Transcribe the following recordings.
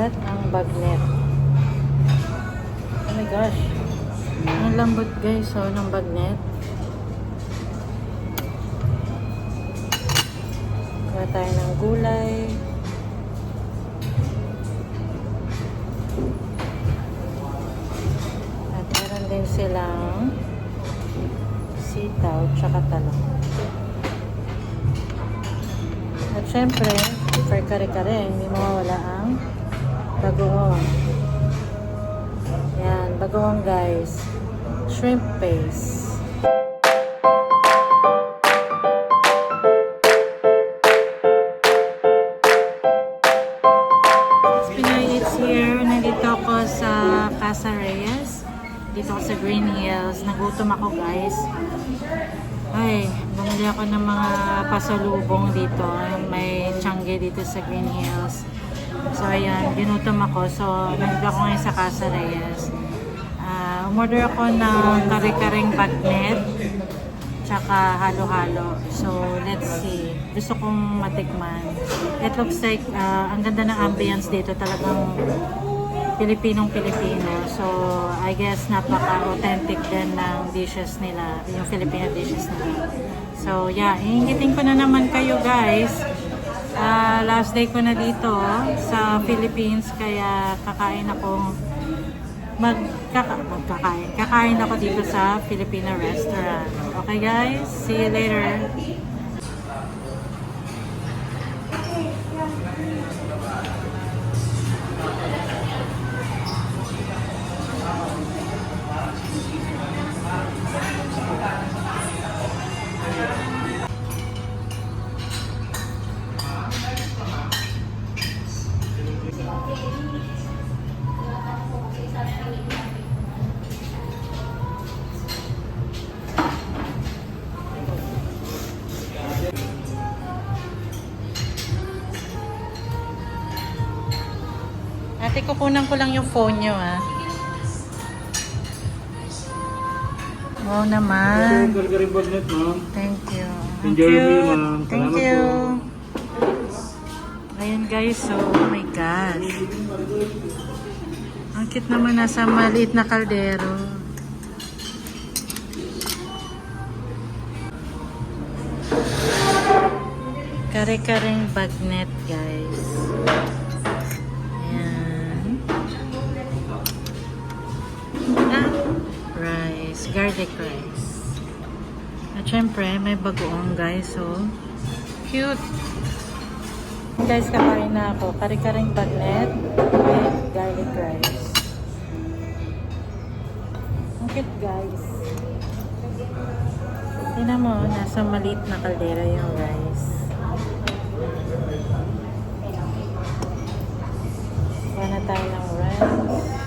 At ang bagnet. Oh my gosh. Ang lambot guys, oh, ng bagnet. Kuha tayo ng gulay. At meron din silang sitaw tsaka talong. At syempre, for kare-kare, hindi mawawala ang bagoong. Yan, bagoong guys. Shrimp paste. Pinoy Eats here. Nandito ako sa Casa Reyes. Dito ako sa Green Hills. Nagutom ako guys. Ay, bumili ako ng mga pasalubong dito. May tiangge dito sa Green Hills. So ayan, ginutom ako. So nandito ako ngayon sa Casa Reyes. Umorder ako ng kare-kareng bagnet tsaka halo-halo. So let's see. Gusto kong matikman. It looks like ang ganda ng ambience dito. Talagang Pilipinong-Pilipino. So I guess napaka-authentic din ng dishes nila. Yung Filipino dishes nila. So yeah, iingitin ko na naman kayo guys. Last day ko na dito sa Philippines. Kaya kakain ako kakain ako dito sa Filipino restaurant. Okay guys, see you later. Ate, kukunan ko lang yung phone nyo, ah. Wow naman. Thank you. Thank you. Thank you. Ayan guys, so, oh my gosh. Ang cute naman, nasa maliit na kaldero. Kare-kareng bagnet, guys. Rice, garlic rice. At syempre, may bagoong guys, so cute. Guys, kakain na ako. Kare-kareng bagnet with garlic rice. Ang cute guys. Tingnan mo, nasa maliit na kaldera yung rice. Kuha na tayo ng rice.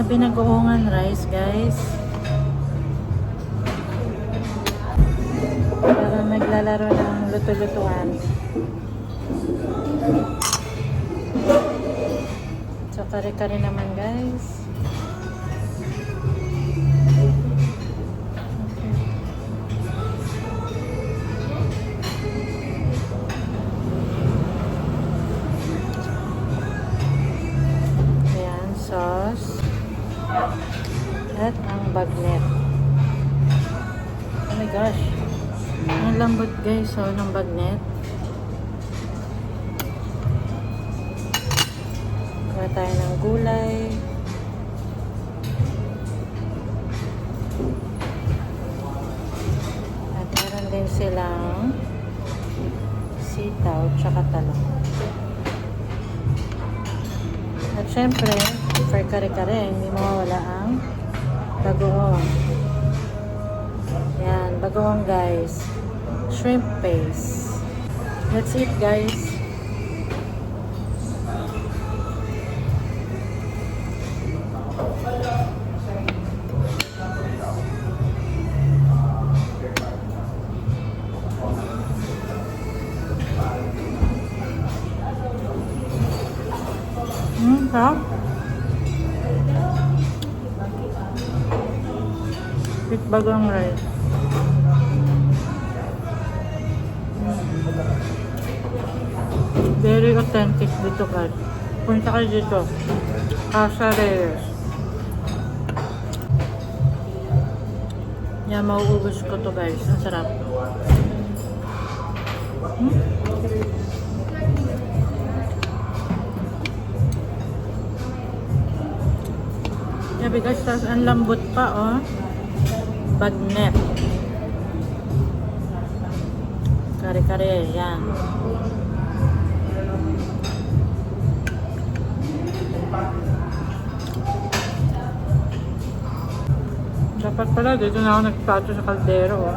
Binagoongan rice guys. Para naglalaro ng luto-lutuan. So kare-kare naman guys. Ayan, sauce. At ang bagnet. Oh my gosh. Ang lambot guys, oh, ng bagnet. Kuha tayo ng gulay. At meron din silang sitaw tsaka talong. At syempre, for kare-kare, hindi mawawala ang bagoong. Yan, bagoong guys. Shrimp paste. Let's eat guys. Sarap. Sweet bagang rice. Very authentic dito guys. Punta kayo dito. Casa Reyes. Yan, mauubos ko to guys. Ang sarap. Sabi guys, tas ang lambot pa oh. Bagnet. Kare-kare, yan. Dapat pala dito na ako nagpato sa kaldero oh.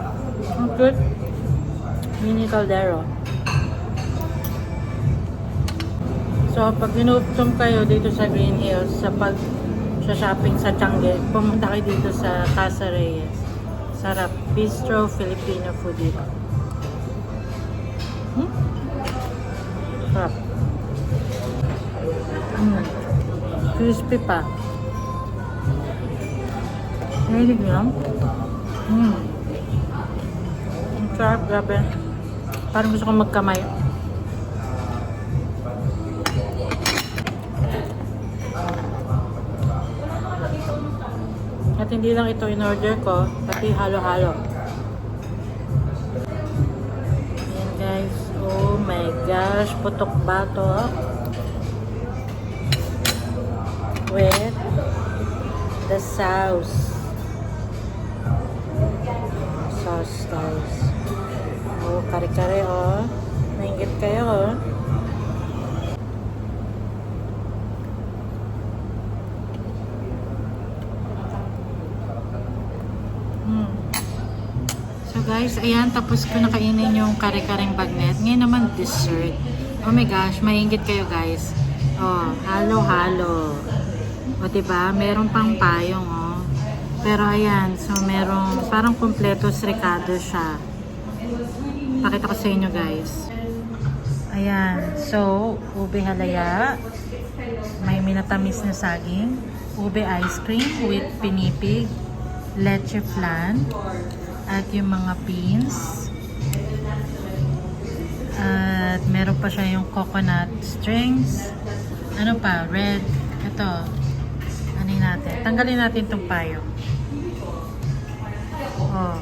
Ang cute. Mini kaldero. So pag inuptom kayo dito sa Green Hills sa shopping sa Tiange, pumunta kayo dito sa Casa Reyes. Sarap. Bistro Filipino food dito. Sarap. Crispy pa. Nailig nyo? Ang sarap, grabe. Parang gusto kong magkamay. At hindi lang ito in-order ko, pati halo-halo. Ayan guys. Oh my gosh. Putok bato. With the sauce. Sauce guys. Oh, kare-kare oh. Nainggit kayo oh. So guys, ayan, tapos ko nakainin yung kare-kareng bagnet. Ngayon naman dessert. Oh my gosh, maingit kayo guys. Oh, halo-halo. O diba, meron pang payong oh. Pero ayan, so merong parang kompletos ricado siya. Pakita ko sa inyo guys. Ayan, so ube halaya. May minatamis na saging. Ube ice cream with pinipig. Leche flan. At yung mga beans. At meron pa siya yung coconut strings. Ano pa? Red. Ito. Ano natin? Tanggalin natin itong payo. Oh.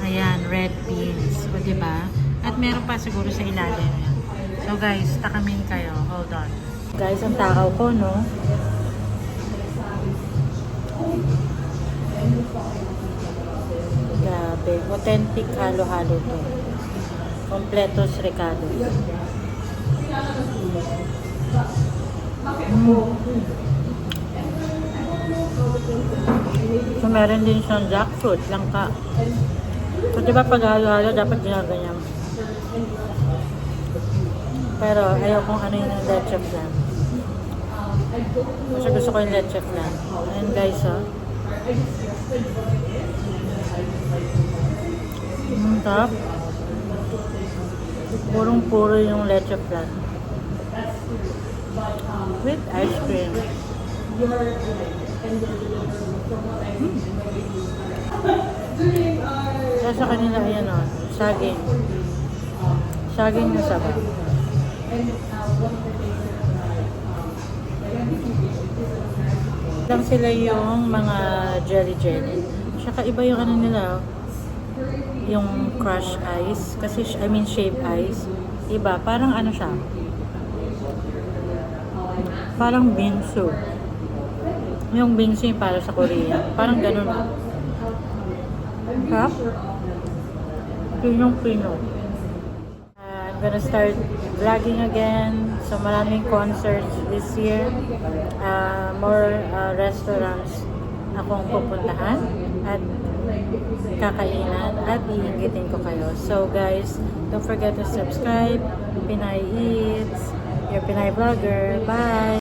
Ayan. Red beans. O diba? At meron pa siguro sa ilalim yan. So guys, takamin kayo. Hold on. Guys, ang takaw ko, no? Grabe. Authentic halo-halo to. Completos Ricardo. So, meron din siyang jackfruit, langka. So, diba pag halo-halo, dapat ginaganyan. Pero, ayaw kong ano yung leche flan. Kasi gusto ko yung leche flan. Ayan guys, oh. Sarap. Purong-puro yung leche flan. With ice cream. Kaya sa kanila, ayan o, saging. Saging na sabaw. Lang sila yung mga jelly-jelly. Tsaka iba yung ano nila, yung crush ice. Kasi, I mean, shaved ice. Iba, parang ano siya. Parang bingsu. Yung bingsu yung para sa Korea. Parang ganun. Ha? Pinong-pino. I'm gonna start vlogging again. So maraming concerts this year. More restaurants akong pupuntahan. At kakainan. At iingitin ko kayo. So guys, don't forget to subscribe. Pinay Eats. Your Pinay Vlogger. Bye!